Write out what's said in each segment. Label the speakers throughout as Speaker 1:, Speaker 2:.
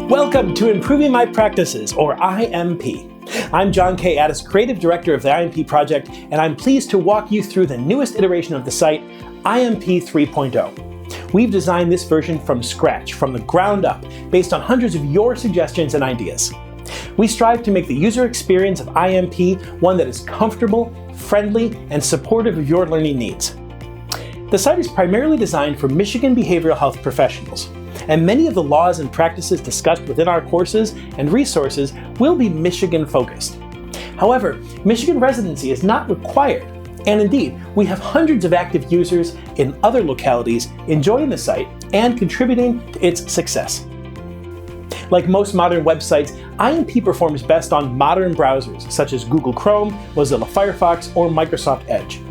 Speaker 1: Welcome to Improving My Practices, or IMP. I'm John K. Addis, Creative Director of the IMP Project, and I'm pleased to walk you through the newest iteration of the site, IMP 3.0. We've designed this version from scratch, from the ground up, based on hundreds of your suggestions and ideas. We strive to make the user experience of IMP one that is comfortable, friendly, and supportive of your learning needs. The site is primarily designed for Michigan behavioral health professionals, and many of the laws and practices discussed within our courses and resources will be Michigan-focused. However, Michigan residency is not required, and indeed, we have hundreds of active users in other localities enjoying the site and contributing to its success. Like most modern websites, IMP performs best on modern browsers such as Google Chrome, Mozilla Firefox, or Microsoft Edge.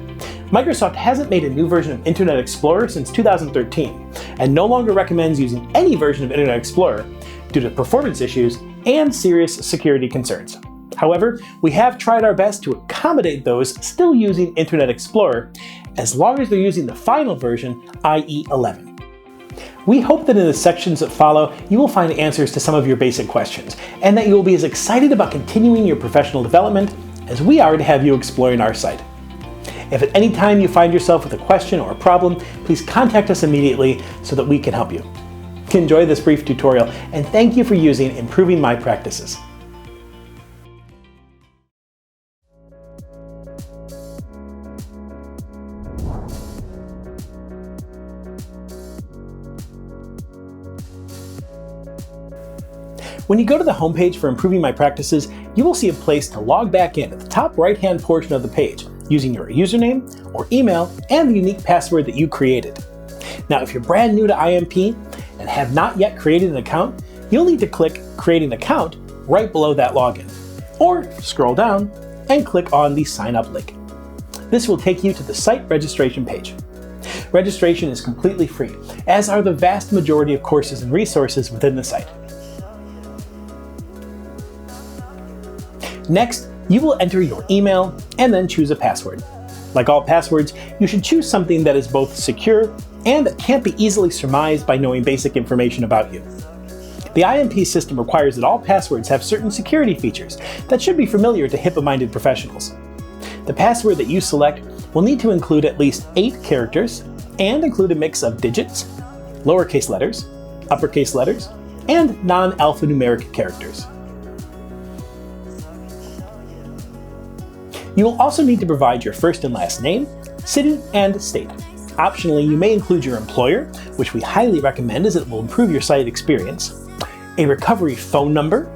Speaker 1: Microsoft hasn't made a new version of Internet Explorer since 2013, and no longer recommends using any version of Internet Explorer due to performance issues and serious security concerns. However, we have tried our best to accommodate those still using Internet Explorer, as long as they're using the final version, IE 11. We hope that in the sections that follow, you will find answers to some of your basic questions, and that you will be as excited about continuing your professional development as we are to have you exploring our site. If at any time you find yourself with a question or a problem, please contact us immediately so that we can help you. Enjoy this brief tutorial, and thank you for using Improving My Practices. When you go to the homepage for Improving My Practices, you will see a place to log back in at the top right-hand portion of the page, using your username or email and the unique password that you created. Now, if you're brand new to IMP and have not yet created an account, you'll need to click Create an Account right below that login, or scroll down and click on the Sign Up link. This will take you to the site registration page. Registration is completely free, as are the vast majority of courses and resources within the site. Next, you will enter your email and then choose a password. Like all passwords, you should choose something that is both secure and that can't be easily surmised by knowing basic information about you. The IMP system requires that all passwords have certain security features that should be familiar to HIPAA-minded professionals. The password that you select will need to include at least 8 characters and include a mix of digits, lowercase letters, uppercase letters, and non-alphanumeric characters. You will also need to provide your first and last name, city, and state. Optionally, you may include your employer, which we highly recommend as it will improve your site experience, a recovery phone number,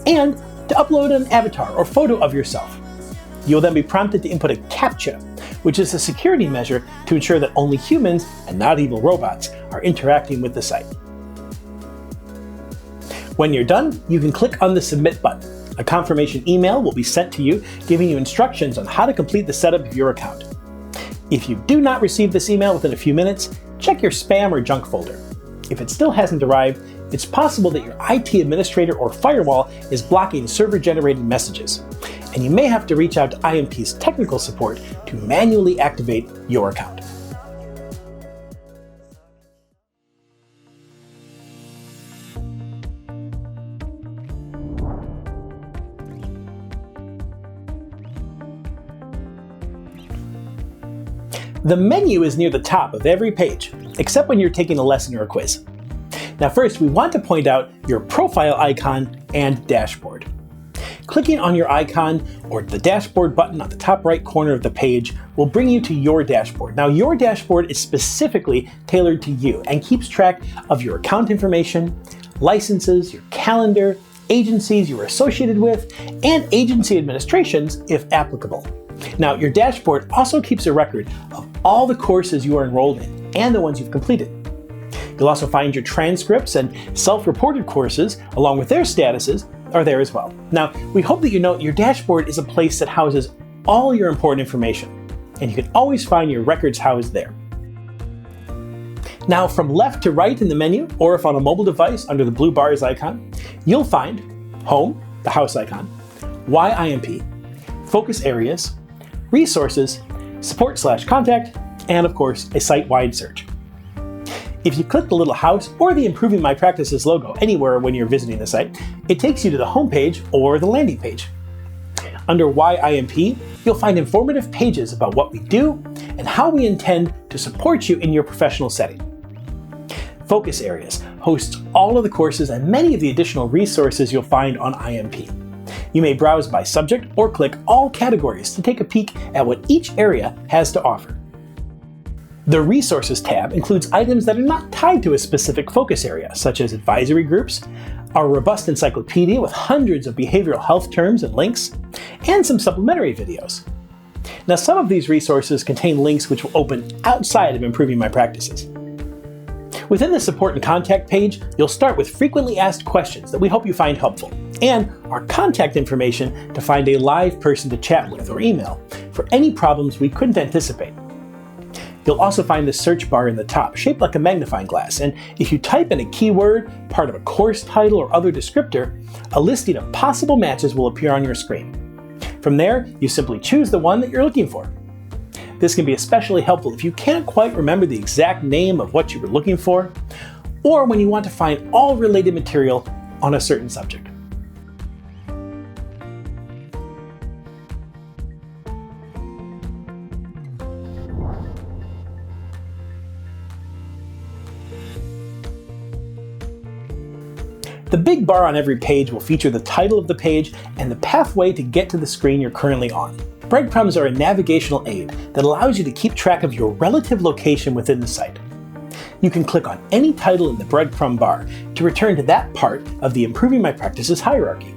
Speaker 1: and to upload an avatar or photo of yourself. You will then be prompted to input a CAPTCHA, which is a security measure to ensure that only humans, and not evil robots, are interacting with the site. When you're done, you can click on the Submit button. A confirmation email will be sent to you giving you instructions on how to complete the setup of your account. If you do not receive this email within a few minutes, check your spam or junk folder. If it still hasn't arrived, it's possible that your IT administrator or firewall is blocking server-generated messages, and you may have to reach out to IMP's technical support to manually activate your account. The menu is near the top of every page, except when you're taking a lesson or a quiz. Now first, we want to point out your profile icon and dashboard. Clicking on your icon or the dashboard button on the top right corner of the page will bring you to your dashboard. Now your dashboard is specifically tailored to you and keeps track of your account information, licenses, your calendar, agencies you are associated with, and agency administrations if applicable. Now, your dashboard also keeps a record of all the courses you are enrolled in and the ones you've completed. You'll also find your transcripts and self-reported courses, along with their statuses, are there as well. Now, we hope that you know your dashboard is a place that houses all your important information, and you can always find your records housed there. Now, from left to right in the menu, or if on a mobile device under the blue bars icon, you'll find Home, the house icon, Why IMP, Focus Areas, Resources, Support/Contact, and of course, a site-wide search. If you click the little house or the Improving My Practices logo anywhere when you're visiting the site, it takes you to the home page or the landing page. Under Why IMP, you'll find informative pages about what we do and how we intend to support you in your professional setting. Focus Areas hosts all of the courses and many of the additional resources you'll find on IMP. You may browse by subject or click all categories to take a peek at what each area has to offer. The Resources tab includes items that are not tied to a specific focus area, such as advisory groups, our robust encyclopedia with hundreds of behavioral health terms and links, and some supplementary videos. Now, some of these resources contain links which will open outside of Improving My Practices. Within the Support and Contact page, you'll start with frequently asked questions that we hope you find helpful, and our contact information to find a live person to chat with or email for any problems we couldn't anticipate. You'll also find the search bar in the top, shaped like a magnifying glass, and if you type in a keyword, part of a course title, or other descriptor, a listing of possible matches will appear on your screen. From there, you simply choose the one that you're looking for. This can be especially helpful if you can't quite remember the exact name of what you were looking for, or when you want to find all related material on a certain subject. The big bar on every page will feature the title of the page and the pathway to get to the screen you're currently on. Breadcrumbs are a navigational aid that allows you to keep track of your relative location within the site. You can click on any title in the breadcrumb bar to return to that part of the Improving My Practices hierarchy.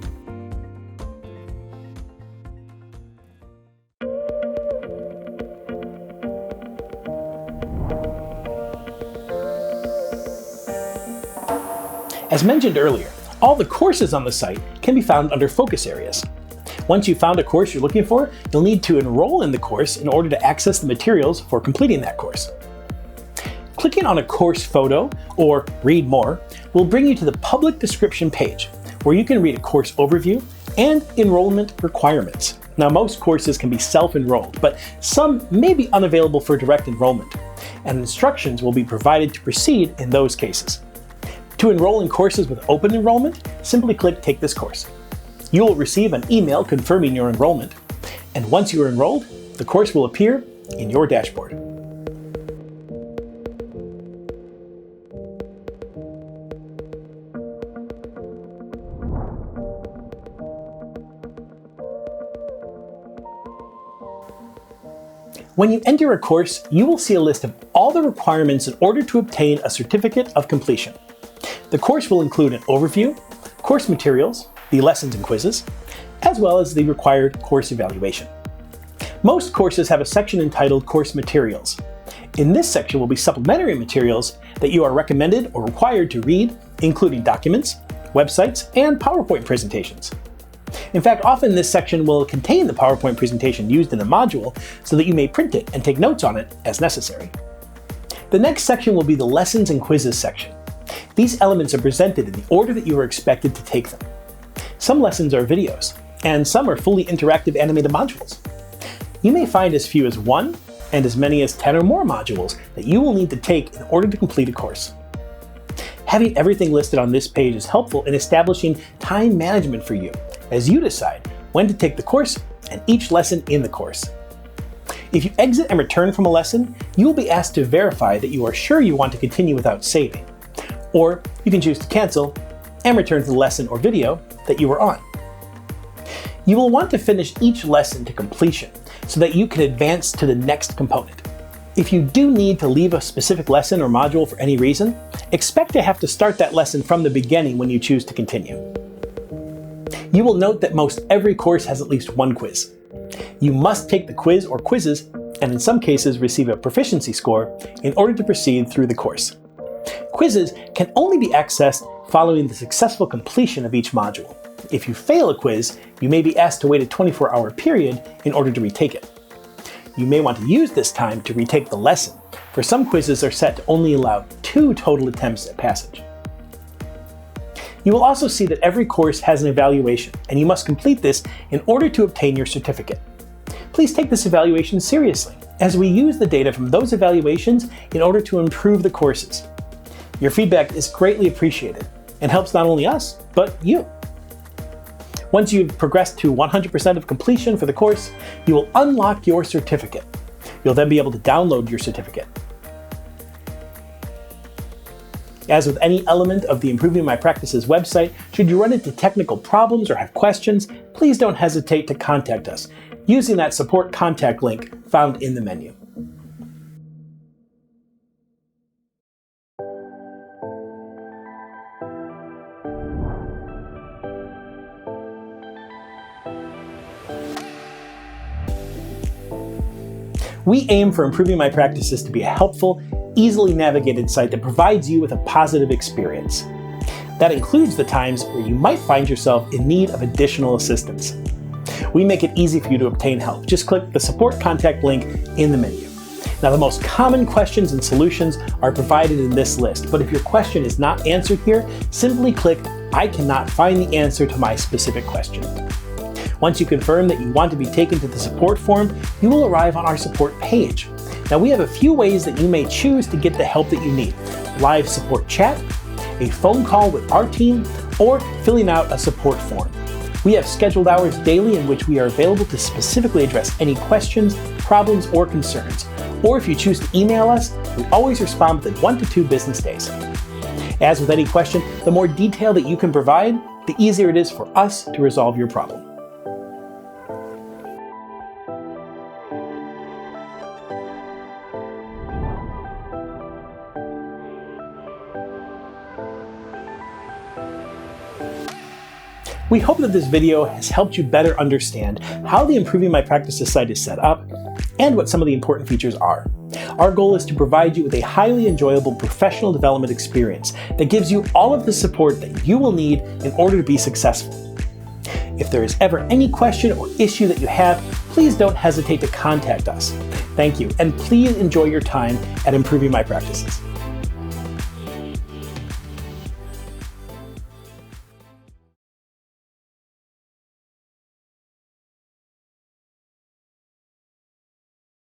Speaker 1: As mentioned earlier, all the courses on the site can be found under Focus Areas. Once you've found a course you're looking for, you'll need to enroll in the course in order to access the materials for completing that course. Clicking on a course photo, or Read More, will bring you to the public description page, where you can read a course overview and enrollment requirements. Now, most courses can be self-enrolled, but some may be unavailable for direct enrollment, and instructions will be provided to proceed in those cases. To enroll in courses with open enrollment, simply click Take this course. You will receive an email confirming your enrollment, and once you are enrolled, the course will appear in your dashboard. When you enter a course, you will see a list of all the requirements in order to obtain a certificate of completion. The course will include an overview, course materials, the lessons and quizzes, as well as the required course evaluation. Most courses have a section entitled Course Materials. In this section will be supplementary materials that you are recommended or required to read, including documents, websites, and PowerPoint presentations. In fact, often this section will contain the PowerPoint presentation used in the module so that you may print it and take notes on it as necessary. The next section will be the Lessons and Quizzes section. These elements are presented in the order that you are expected to take them. Some lessons are videos, and some are fully interactive animated modules. You may find as few as 1 and as many as 10 or more modules that you will need to take in order to complete a course. Having everything listed on this page is helpful in establishing time management for you as you decide when to take the course and each lesson in the course. If you exit and return from a lesson, you will be asked to verify that you are sure you want to continue without saving. Or you can choose to cancel and return to the lesson or video that you were on. You will want to finish each lesson to completion so that you can advance to the next component. If you do need to leave a specific lesson or module for any reason, expect to have to start that lesson from the beginning when you choose to continue. You will note that most every course has at least one quiz. You must take the quiz or quizzes, and in some cases receive a proficiency score, in order to proceed through the course. Quizzes can only be accessed following the successful completion of each module. If you fail a quiz, you may be asked to wait a 24-hour period in order to retake it. You may want to use this time to retake the lesson, for some quizzes are set to only allow 2 total attempts at passage. You will also see that every course has an evaluation, and you must complete this in order to obtain your certificate. Please take this evaluation seriously, as we use the data from those evaluations in order to improve the courses. Your feedback is greatly appreciated and helps not only us, but you. Once you've progressed to 100% of completion for the course, you will unlock your certificate. You'll then be able to download your certificate. As with any element of the Improving My Practices website, should you run into technical problems or have questions, please don't hesitate to contact us using that support contact link found in the menu. We aim for Improving My Practices to be a helpful, easily navigated site that provides you with a positive experience. That includes the times where you might find yourself in need of additional assistance. We make it easy for you to obtain help. Just click the support contact link in the menu. Now, the most common questions and solutions are provided in this list, but if your question is not answered here, simply click I cannot find the answer to my specific question. Once you confirm that you want to be taken to the support form, you will arrive on our support page. Now, we have a few ways that you may choose to get the help that you need: live support chat, a phone call with our team, or filling out a support form. We have scheduled hours daily in which we are available to specifically address any questions, problems, or concerns. Or if you choose to email us, we always respond within 1 to 2 business days. As with any question, the more detail that you can provide, the easier it is for us to resolve your problem. We hope that this video has helped you better understand how the Improving My Practices site is set up and what some of the important features are. Our goal is to provide you with a highly enjoyable professional development experience that gives you all of the support that you will need in order to be successful. If there is ever any question or issue that you have, please don't hesitate to contact us. Thank you, and please enjoy your time at Improving My Practices.